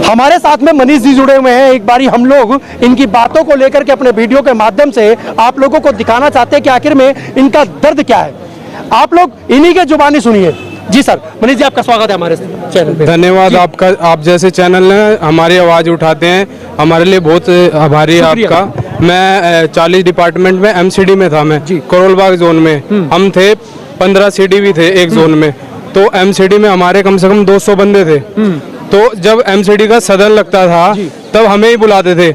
हमारे साथ में मनीष जी जुड़े हुए हैं। एक बारी हम लोग इनकी बातों को लेकर के अपने वीडियो के माध्यम से आप लोगों को दिखाना चाहते हैं कि आखिर में इनका दर्द क्या है। आप लोग इन्हीं के जुबानी सुनिए। जी सर, मनीष जी आपका स्वागत है हमारे चैनल पे। धन्यवाद आपका, आप जैसे चैनल ने हमारी आवाज़ उठाते हैं, हमारे लिए बहुत आभारी है आपका। मैं 40 डिपार्टमेंट में MCD में था, मैं करोल बाग जोन में। हम थे 15 CD भी थे एक जोन में, तो MCD में हमारे कम से कम 200 बंदे थे। तो जब MCD का सदन लगता था तब हमें ही बुलाते थे।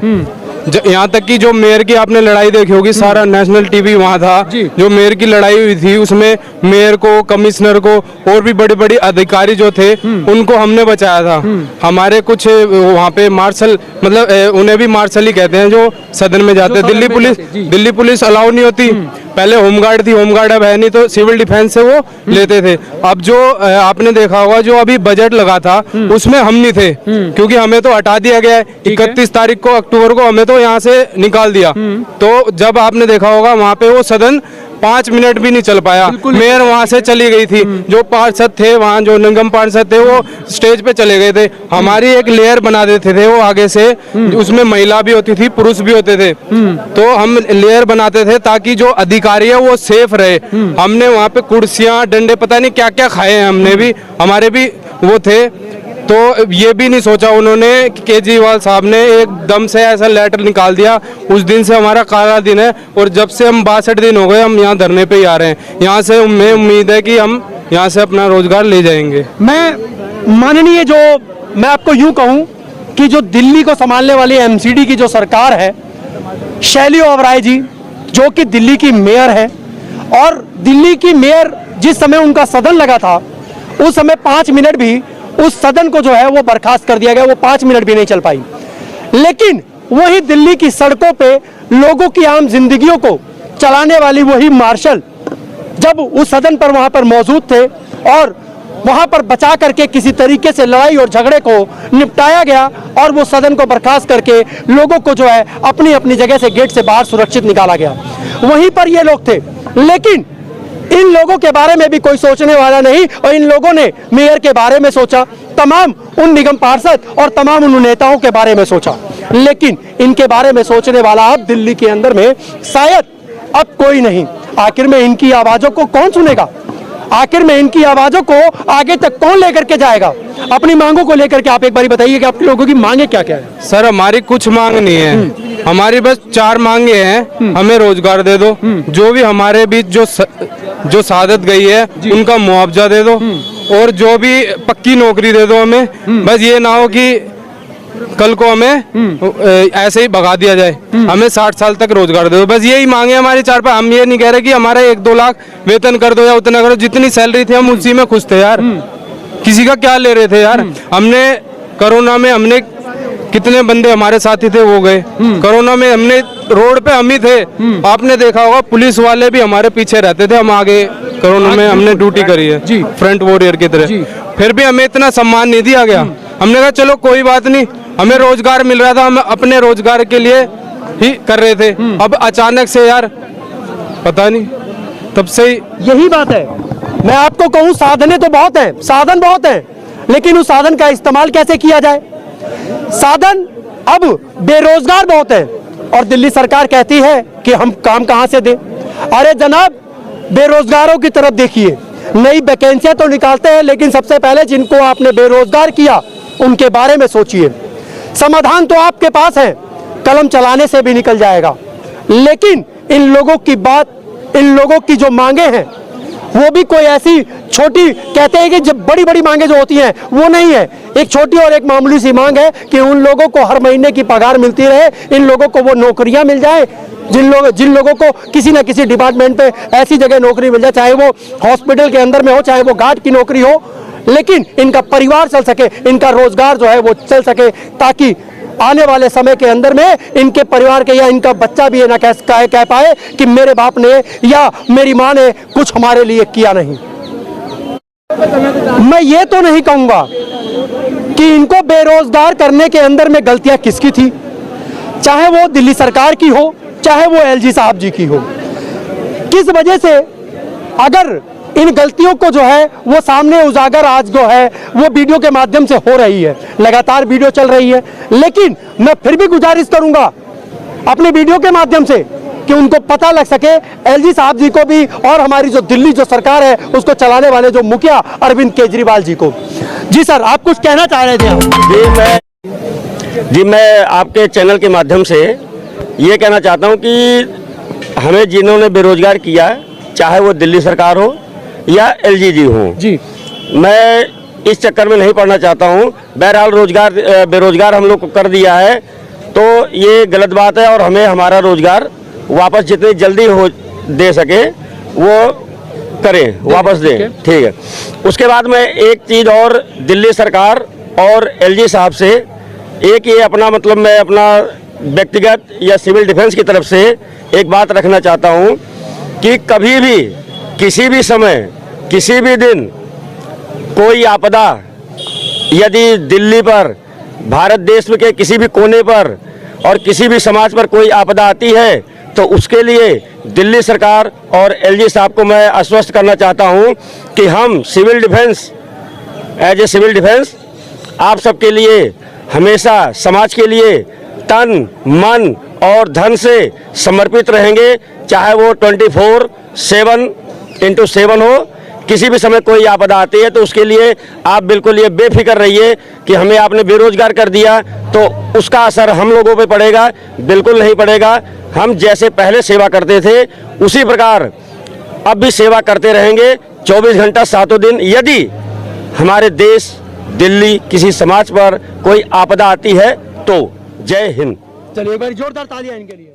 यहाँ तक कि जो मेयर की आपने लड़ाई देखी होगी, सारा नेशनल टीवी वहाँ था। जो मेयर की लड़ाई हुई थी उसमें मेयर को, कमिश्नर को और भी बड़े बड़े अधिकारी जो थे उनको हमने बचाया था। हमारे कुछ वहाँ पे मार्शल, मतलब उन्हें भी मार्शल ही कहते हैं जो सदन में जाते हैं। दिल्ली पुलिस अलाउ नहीं होती। पहले होमगार्ड थी, होमगार्ड अब है नहीं, तो सिविल डिफेंस से वो लेते थे। अब जो आपने देखा होगा जो अभी बजट लगा था उसमें हम नहीं थे, क्योंकि हमें तो हटा दिया गया है। 31 तारीख को अक्टूबर को हमें तो यहाँ से निकाल दिया। तो जब आपने देखा होगा वहाँ पे वो सदन 5 मिनट भी नहीं चल पाया। मेयर वहाँ से चली गई थी, जो पार्षद थे वहाँ, जो निगम पार्षद थे वो स्टेज पे चले गए थे। हमारी एक लेयर बना देते थे वो आगे से, उसमें महिला भी होती थी, पुरुष भी होते थे। तो हम लेयर बनाते थे ताकि जो अधिकारी है वो सेफ रहे। हमने वहाँ पे कुर्सियाँ, डंडे, पता नहीं क्या क्या खाए हैं हमने भी, हमारे भी वो थे। तो ये भी नहीं सोचा उन्होंने कि केजरीवाल साहब ने एकदम से ऐसा लेटर निकाल दिया। उस दिन से हमारा काला दिन है, और जब से हम 62 दिन हो गए हम यहाँ धरने पे ही आ रहे हैं। यहाँ से हमें उम्मीद है कि हम यहाँ से अपना रोजगार ले जाएंगे। मैं माननीय, जो मैं आपको यूँ कहूँ कि जो दिल्ली को संभालने वाली MCD की जो सरकार है, शैली ओबराय जी जो कि दिल्ली की मेयर है, और दिल्ली की मेयर जिस समय उनका सदन लगा था उस समय 5 मिनट भी उस सदन को जो है वो बर्खास्त कर दिया गया। वो 5 मिनट भी नहीं चल पाई। लेकिन वही दिल्ली की सड़कों पे लोगों की आम जिंदगियों को चलाने वाली वही मार्शल जब उस सदन पर वहां पर मौजूद थे और वहां पर बचा करके किसी तरीके से लड़ाई और झगड़े को निपटाया गया और वो सदन को बर्खास्त करके लोगों को जो है अपनी अपनी जगह से गेट से बाहर सुरक्षित निकाला गया। वहीं पर ये लोग थे, लेकिन इन लोगों के बारे में भी कोई सोचने वाला नहीं, और इन लोगों ने मेयर के बारे में सोचा, तमाम उन निगम पार्षद और तमाम उन नेताओं के बारे में सोचा, लेकिन इनके बारे में सोचने वाला अब दिल्ली के अंदर में शायद अब कोई नहीं। आखिर में इनकी आवाजों को कौन सुनेगा? आखिर में इनकी आवाजों को आगे तक कौन लेकर के जाएगा? अपनी मांगों को लेकर के आप एक बार बताइए कि आप लोगों की मांगे क्या क्या है? सर, हमारी कुछ मांग नहीं है, हमारी बस 4 मांगे हैं। हमें रोजगार दे दो, जो भी हमारे बीच जो शहादत गई है उनका मुआवजा दे दो, और जो भी पक्की नौकरी दे दो हमें। बस ये ना हो कि कल को हमें ऐसे ही भगा दिया जाए। हमें 60 साल तक रोजगार दे दो, बस यही मांगे हमारी 4 पर। हम ये नहीं कह रहे कि हमारा 1-2 लाख वेतन कर दो या उतना करो, जितनी सैलरी थी हम उसी में खुश थे यार। किसी का क्या ले रहे थे यार? हमने कोरोना में हमने कितने बंदे हमारे साथी थे वो गए। कोरोना में हमने रोड पे हम ही थे, आपने देखा होगा पुलिस वाले भी हमारे पीछे रहते थे, हम आगे कोरोना में हमने ड्यूटी करी है फ्रंट वॉरियर की तरह। फिर भी हमें इतना सम्मान नहीं दिया गया। हमने कहा चलो कोई बात नहीं, हमें रोजगार मिल रहा था, हम अपने रोजगार के लिए ही कर रहे थे। अब अचानक से यार पता नहीं, तब से ही यही बात है। मैं आपको कहूँ साधने तो बहुत हैं, साधन बहुत हैं, लेकिन उस साधन का इस्तेमाल कैसे किया जाए? साधन अब बेरोजगार बहुत है, और दिल्ली सरकार कहती है कि हम काम कहां से दें। अरे जनाब, बेरोजगारों की तरफ देखिए, नई वैकेंसियां तो निकालते हैं, लेकिन सबसे पहले जिनको आपने बेरोजगार किया उनके बारे में सोचिए। समाधान तो आपके पास है, कलम चलाने से भी निकल जाएगा, लेकिन इन लोगों की बात, इन लोगों की जो मांगे हैं वो भी कोई ऐसी छोटी, कहते हैं कि जब बड़ी बड़ी मांगे जो होती हैं वो नहीं है। एक छोटी और एक मामूली सी मांग है कि उन लोगों को हर महीने की पगार मिलती रहे, इन लोगों को वो नौकरियां मिल जाए, जिन लोगों को किसी ना किसी डिपार्टमेंट पे ऐसी जगह नौकरी मिल जाए, चाहे वो हॉस्पिटल के अंदर में हो, चाहे वो गार्ड की नौकरी हो, लेकिन इनका परिवार चल सके, इनका रोजगार जो है वो चल सके, ताकि आने वाले समय के अंदर में इनके परिवार के या इनका बच्चा भी ये ना कह पाए कि मेरे बाप ने या मेरी माँ ने कुछ हमारे लिए किया नहीं। मैं ये तो नहीं कहूँगा कि इनको बेरोजगार करने के अंदर में गलतियाँ किसकी थी, चाहे वो दिल्ली सरकार की हो, चाहे वो LG साहब जी की हो। किस वजह से अगर इन गलतियों को जो है वो सामने उजागर आज जो है वो वीडियो के माध्यम से हो रही है, लगातार वीडियो चल रही है। लेकिन मैं फिर भी गुजारिश करूंगा अपने वीडियो के माध्यम से कि उनको पता लग सके, एलजी साहब जी को भी और हमारी जो दिल्ली जो सरकार है उसको चलाने वाले जो मुखिया अरविंद केजरीवाल जी को। जी सर, आप कुछ कहना चाह रहे थे? जी मैं आपके चैनल के माध्यम से ये कहना चाहता हूँ कि हमें जिन्होंने बेरोजगार किया, चाहे वो दिल्ली सरकार हो या एलजी जी हो, जी मैं इस चक्कर में नहीं पड़ना चाहता हूँ। बहरहाल बेरोजगार हम लोग को कर दिया है तो ये गलत बात है, और हमें हमारा रोजगार वापस जितनी जल्दी हो दे सके वो करें, वापस दें, ठीक है। उसके बाद में एक चीज़ और दिल्ली सरकार और एलजी साहब से एक ये अपना मतलब मैं अपना व्यक्तिगत या सिविल डिफेंस की तरफ से एक बात रखना चाहता हूँ कि कभी भी किसी भी समय किसी भी दिन कोई आपदा यदि दिल्ली पर, भारत देश के किसी भी कोने पर और किसी भी समाज पर कोई आपदा आती है तो उसके लिए दिल्ली सरकार और एलजी साहब को मैं आश्वस्त करना चाहता हूं कि हम civil defence, as a civil defence आप सबके लिए हमेशा समाज के लिए तन मन और धन से समर्पित रहेंगे, चाहे वो 24/7 हो। किसी भी समय कोई आपदा आती है तो उसके लिए आप बिल्कुल ये बेफिक्र रहिए कि हमें आपने बेरोजगार कर दिया तो उसका असर हम लोगों पे पड़ेगा, बिल्कुल नहीं पड़ेगा। हम जैसे पहले सेवा करते थे उसी प्रकार अब भी सेवा करते रहेंगे 24 घंटा 7 दिन। यदि हमारे देश दिल्ली किसी समाज पर कोई आपदा आती है तो जय हिंद। चलिए एक बार जोरदार तालियां इनके लिए।